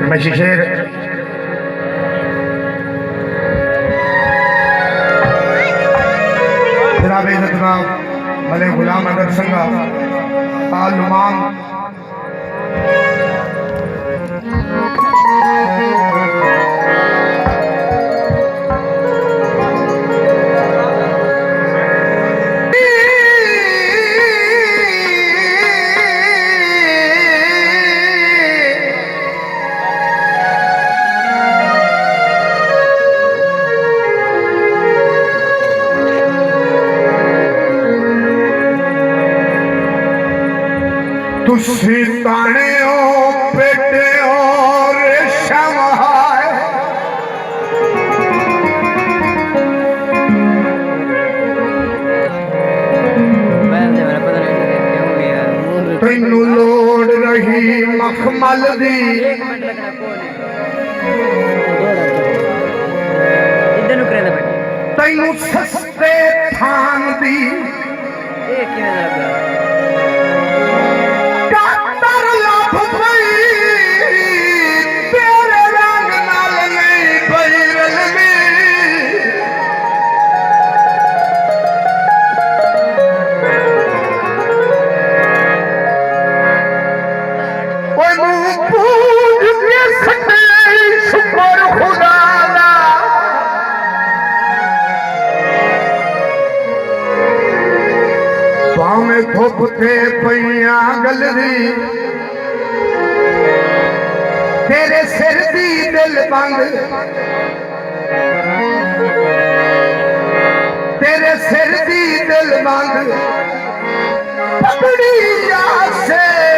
मैं शेर जनाब जनाब मले गुलाम अदर संगा आलुमाम तुसी ताने हो बेटे और शमहाय तेनू लोड़ रही मखमल दी तेनू सस्ते थान दी धुपते पईया गलरी तेरे सिर दी दिल बंद तेरे सिर दी दिल बंद पगड़ी से